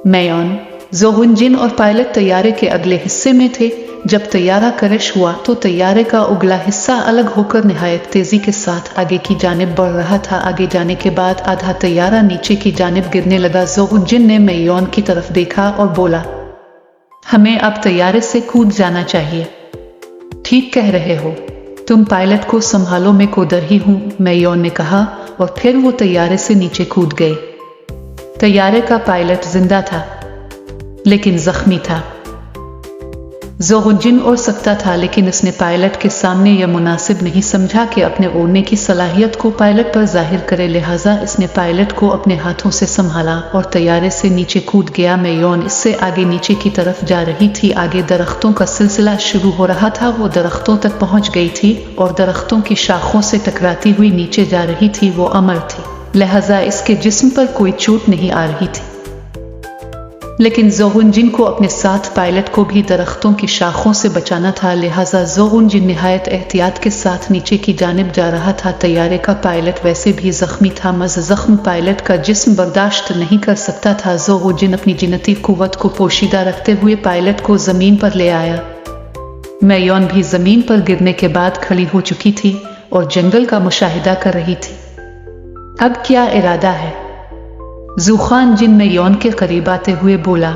मेयॉन, ज़ोहुनजिन और पायलट तैयारे के अगले हिस्से में थे। जब तैयारा क्रैश हुआ तो तैयारे का उगला हिस्सा अलग होकर निहायत तेजी के साथ आगे की जानिब बढ़ रहा था। आगे जाने के बाद आधा तैयारा नीचे की जानिब गिरने लगा। ज़ोहुनजिन ने मेयॉन की तरफ देखा और बोला, हमें अब तैयारे से कूद जाना चाहिए। ठीक कह रहे हो, तुम पायलट को संभालो, मैं कोदर ही हूं, मेयॉन ने कहा और फिर वो तैयारे से नीचे कूद गए। तैयारे का पायलट जिंदा था लेकिन जख्मी था। ज़ोहुनजिन उड़ सकता था लेकिन उसने पायलट के सामने यह मुनासिब नहीं समझा कि अपने उड़ने की सलाहियत को पायलट पर जाहिर करे, लिहाजा इसने पायलट को अपने हाथों से संभाला और तैयारे से नीचे कूद गया। मेयॉन इससे आगे नीचे की तरफ जा रही थी। आगे दरख्तों का सिलसिला शुरू हो रहा था। वो दरख्तों तक पहुंच गई थी और दरख्तों की शाखों से टकराती हुई नीचे जा रही थी। वो अमर थी, लिहाजा इसके जिस्म पर कोई चोट नहीं आ रही थी, लेकिन ज़ोहुनजिन को अपने साथ पायलट को भी दरख्तों की शाखों से बचाना था, लिहाजा ज़ोहुनजिन निहायत एहतियात के साथ नीचे की जानिब जा रहा था। तैयारे का पायलट वैसे भी जख्मी था, जख्म पायलट का जिस्म बर्दाश्त नहीं कर सकता था। ज़ोहुनजिन अपनी जिनती कुव्वत को पोशीदा रखते हुए पायलट को जमीन पर ले आया। मेयॉन भी जमीन पर गिरने के बाद खड़ी हो चुकी थी और जंगल का मुशाहिदा कर रही थी। अब क्या इरादा है? ज़ोहुनजिन मेयॉन के करीब आते हुए बोला।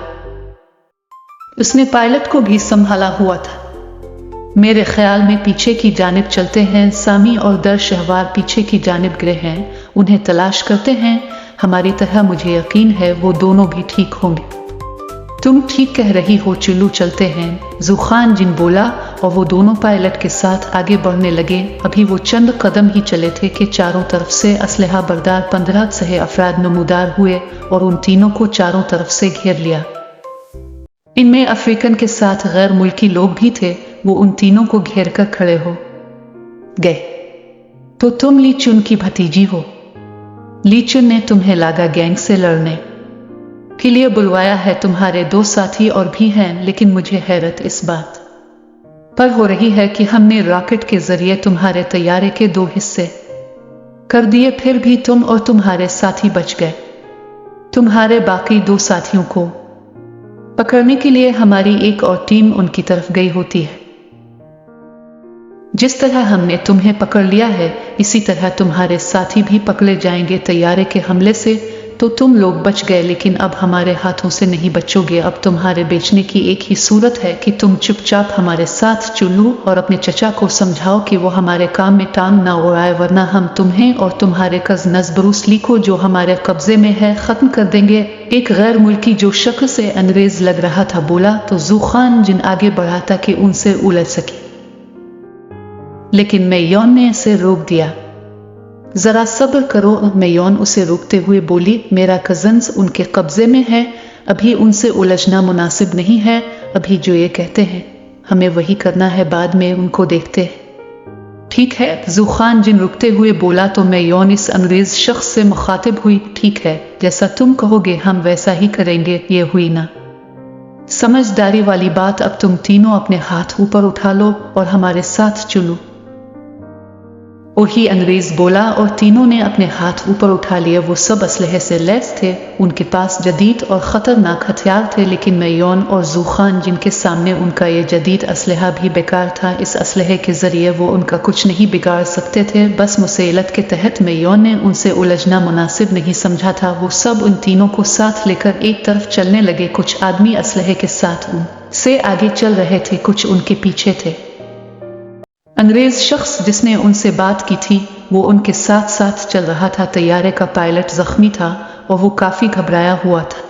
उसने पायलट को भी संभाला हुआ था। मेरे ख्याल में पीछे की जानिब चलते हैं। सामी और दर शहवार पीछे की जानिब गिरे हैं, उन्हें तलाश करते हैं। हमारी तरह मुझे यकीन है वो दोनों भी ठीक होंगे। तुम ठीक कह रही हो, चलो चलते हैं, ज़ोहुनजिन बोला और वो दोनों पायलट के साथ आगे बढ़ने लगे। अभी वो चंद कदम ही चले थे कि चारों तरफ से असलहा बरदार 15 सहे अफराद नमूदार हुए और उन तीनों को चारों तरफ से घेर लिया। इनमें अफ्रीकन के साथ गैर मुल्की लोग भी थे। वो उन तीनों को घेर कर खड़े हो गए। तो तुम ली चुन की भतीजी हो? ली चुन ने तुम्हें लागा गैंग से लड़ने के लिए बुलवाया है। तुम्हारे 2 साथी और भी हैं, लेकिन मुझे हैरत इस बात पर हो रही है कि हमने रॉकेट के जरिए तुम्हारे तैयारे के 2 हिस्से कर दिए, फिर भी तुम और तुम्हारे साथी बच गए। तुम्हारे बाकी 2 साथियों को पकड़ने के लिए हमारी एक और टीम उनकी तरफ गई होती है। जिस तरह हमने तुम्हें पकड़ लिया है, इसी तरह तुम्हारे साथी भी पकड़े जाएंगे तैयारे के हमले से। तो तुम लोग बच गए, लेकिन अब हमारे हाथों से नहीं बचोगे। अब तुम्हारे बेचने की एक ही सूरत है कि तुम चुपचाप हमारे साथ चलो और अपने चचा को समझाओ कि वो हमारे काम में टांग ना उड़ाए, वरना हम तुम्हें और तुम्हारे कज़न ब्रूस ली को, जो हमारे कब्जे में है, खत्म कर देंगे। एक गैर मुल्की जो शक्ल से अंग्रेज लग रहा था बोला, तो ज़ोहुनजिन आगे बढ़ा ताकि उनसे उलझ सके, लेकिन मेयॉन ने इसे रोक दिया। जरा सब्र करो, मेयॉन उसे रोकते हुए बोली। मेरा कज़न्स उनके कब्जे में है, अभी उनसे उलझना मुनासिब नहीं है। अभी जो ये कहते हैं हमें वही करना है, बाद में उनको देखते हैं। ठीक है, ज़ोहुनजिन रुकते हुए बोला। तो मेयॉन इस अंग्रेज शख्स से मुखातिब हुई। ठीक है, जैसा तुम कहोगे हम वैसा ही करेंगे। ये हुई ना समझदारी वाली बात। अब तुम तीनों अपने हाथ ऊपर उठा लो और हमारे साथ चलो। वही अंग्रेज बोला और तीनों ने अपने हाथ ऊपर उठा लिए। वो सब असलहे से लैस थे, उनके पास जदीद और ख़तरनाक हथियार थे, लेकिन मेयॉन और ज़ोहुनजिन के सामने उनका ये जदीद असलहा भी बेकार था। इस असलहे के जरिए वो उनका कुछ नहीं बिगाड़ सकते थे। बस मुसीलत के तहत मेयॉन ने उनसे उलझना मुनासिब नहीं समझा था। वो सब उन तीनों को साथ लेकर एक तरफ चलने लगे। कुछ आदमी असलहे के साथ उनसे आगे चल रहे थे, कुछ उनके पीछे थे। अंग्रेज शख्स जिसने उनसे बात की थी वो उनके साथ साथ चल रहा था। तैयारे का पायलट जख्मी था और वो काफी घबराया हुआ था।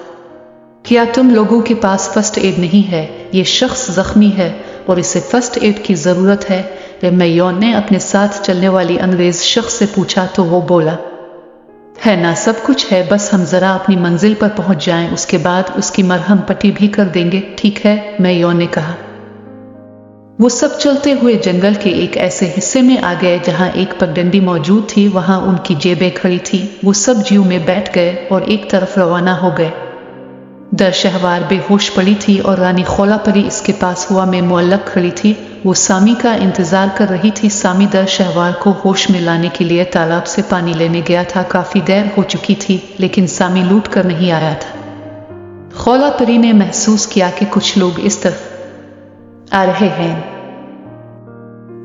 क्या तुम लोगों के पास फर्स्ट एड नहीं है? ये शख्स जख्मी है और इसे फर्स्ट एड की जरूरत है। मेयॉन ने अपने साथ चलने वाली अंग्रेज शख्स से पूछा तो वो बोला, है ना, सब कुछ है, बस हम जरा अपनी मंजिल पर पहुंच जाएं, उसके बाद उसकी मरहम पट्टी भी कर देंगे। ठीक है, मेयॉन ने कहा। वो सब चलते हुए जंगल के एक ऐसे हिस्से में आ गए जहां एक पगडंडी मौजूद थी। वहां उनकी जेबें खड़ी थी। वो सब जीव में बैठ गए और एक तरफ रवाना हो गए। दर शहवार बेहोश पड़ी थी और रानी खौला परी इसके पास हुआ में मुअल्लक खड़ी थी। वो सामी का इंतजार कर रही थी। सामी दर शहवार को होश में लाने के लिए तालाब से पानी लेने गया था। काफी देर हो चुकी थी, लेकिन सामी लौट कर नहीं आया था। खौला परी ने महसूस किया कि कुछ लोग इस तरफ आ रहे हैं।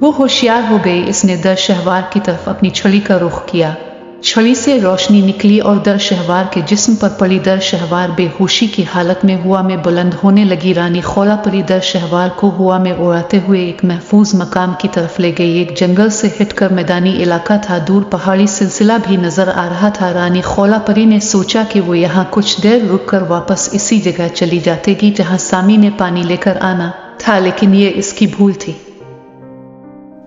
वो होशियार हो गई। इसने दर शहवार की तरफ अपनी छड़ी का रुख किया। छड़ी से रोशनी निकली और दर शहवार के जिस्म पर पड़ी। दर शहवार बेहोशी की हालत में हुआ में बुलंद होने लगी। रानी खौला परी दर शहवार को हुआ में उड़ाते हुए एक महफूज मकाम की तरफ ले गई। एक जंगल से हटकर मैदानी इलाका था, दूर पहाड़ी सिलसिला भी नजर आ रहा था। रानी खौला परी ने सोचा कि वो यहाँ कुछ देर रुककर वापस इसी जगह चली जातेगी जहाँ सामी ने पानी लेकर आना था, लेकिन ये इसकी भूल थी।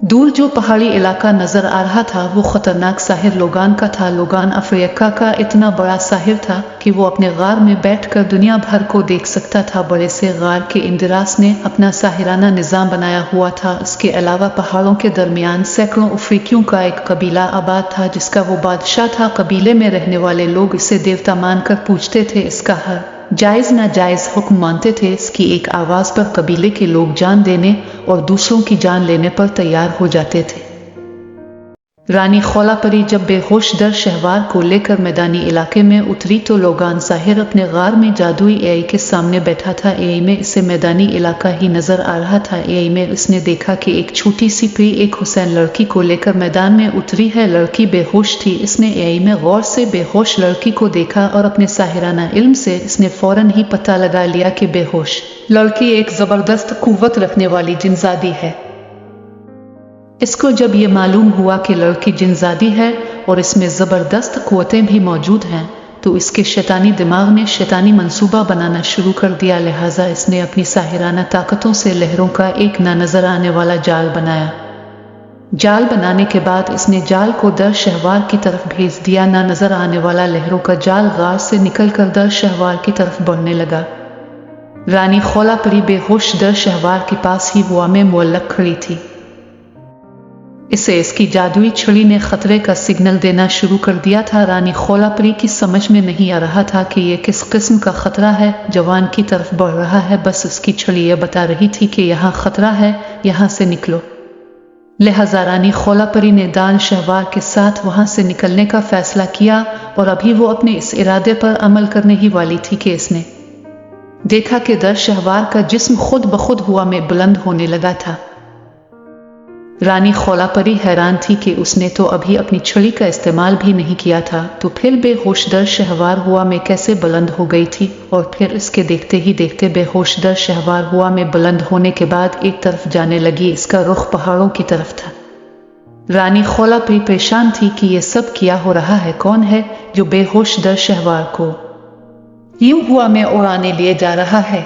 दूर जो पहाड़ी इलाका नजर आ रहा था वो खतरनाक साहिर लोगान का था। लोगान अफ्रीका का इतना बड़ा साहिर था कि वो अपने गार में बैठकर दुनिया भर को देख सकता था। बड़े से गार के इंदिरास ने अपना साहिराना निज़ाम बनाया हुआ था। इसके अलावा पहाड़ों के दरमियान सैकड़ों अफ्रीकियों का एक कबीला आबाद था जिसका वो बादशाह था। कबीले में रहने वाले लोग इसे देवता मानकर पूजते थे। इसका हर जायज़ नाजायज़ हुक्म मानते थे। इसकी एक आवाज़ पर कबीले के लोग जान देने और दूसरों की जान लेने पर तैयार हो जाते थे। रानी खौला परी जब बेहोश दर शहवार को लेकर मैदानी इलाके में उतरी तो लोगान साहिर अपने गार में जादुई एआई के सामने बैठा था। एआई में इसे मैदानी इलाका ही नजर आ रहा था। एआई में इसने देखा कि एक छोटी सी परी एक हुसैन लड़की को लेकर मैदान में उतरी है। लड़की बेहोश थी। इसने एआई में गौर से बेहोश लड़की को देखा और अपने साहिराना इल्म से इसने फौरन ही पता लगा लिया कि बेहोश लड़की एक जबरदस्त कुव्वत रखने वाली जिनजादी है। इसको जब ये मालूम हुआ कि लड़की जिनजादी है और इसमें ज़बरदस्त कुव्वतें भी मौजूद हैं तो इसके शैतानी दिमाग ने शैतानी मंसूबा बनाना शुरू कर दिया। लिहाजा इसने अपनी साहिराना ताकतों से लहरों का एक ना नजर आने वाला जाल बनाया। जाल बनाने के बाद इसने जाल को दर शहवार की तरफ भेज दिया। ना नजर आने वाला लहरों का जाल गार से निकलकर दर शहवार की तरफ बढ़ने लगा। रानी खौला परी बेहोश दर शहवार के पास ही बुआ में मुअल्लक खड़ी थी। इसे इसकी जादुई छड़ी ने खतरे का सिग्नल देना शुरू कर दिया था। रानी खौला परी की समझ में नहीं आ रहा था कि यह किस किस्म का खतरा है। जवान की तरफ बढ़ रहा है, बस इसकी छड़ी यह बता रही थी कि यहाँ खतरा है, यहाँ से निकलो। लिहाजा रानी खौला परी ने दान शहवार के साथ वहां से निकलने का फैसला किया और अभी वो अपने इस इरादे पर अमल करने ही वाली थी कि इसने देखा कि दर शहवार का जिस्म खुद ब खुद हुआ में बुलंद होने लगा था। रानी खौला परी हैरान थी कि उसने तो अभी अपनी छड़ी का इस्तेमाल भी नहीं किया था, तो फिर बेहोश दर शहवार हुआ में कैसे बुलंद हो गई थी। और फिर इसके देखते ही देखते बेहोश दर शहवार हुआ में बुलंद होने के बाद एक तरफ जाने लगी। इसका रुख पहाड़ों की तरफ था। रानी खौला परी परेशान थी कि यह सब क्या हो रहा है। कौन है जो बेहोश दर शहवार को यूं हुआ में उड़ाने लिए जा रहा है।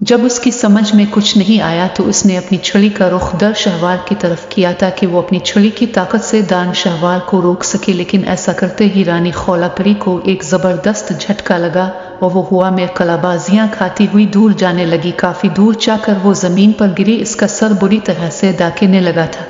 जब उसकी समझ में कुछ नहीं आया तो उसने अपनी छड़ी का रुख दर शहवार की तरफ किया ताकि वो अपनी छड़ी की ताकत से दान शहवार को रोक सके। लेकिन ऐसा करते ही रानी खौला परी को एक जबरदस्त झटका लगा और वो हुआ में कलाबाजियां खाती हुई दूर जाने लगी। काफी दूर जाकर वो जमीन पर गिरी। इसका सर बुरी तरह से दाकेने लगा था।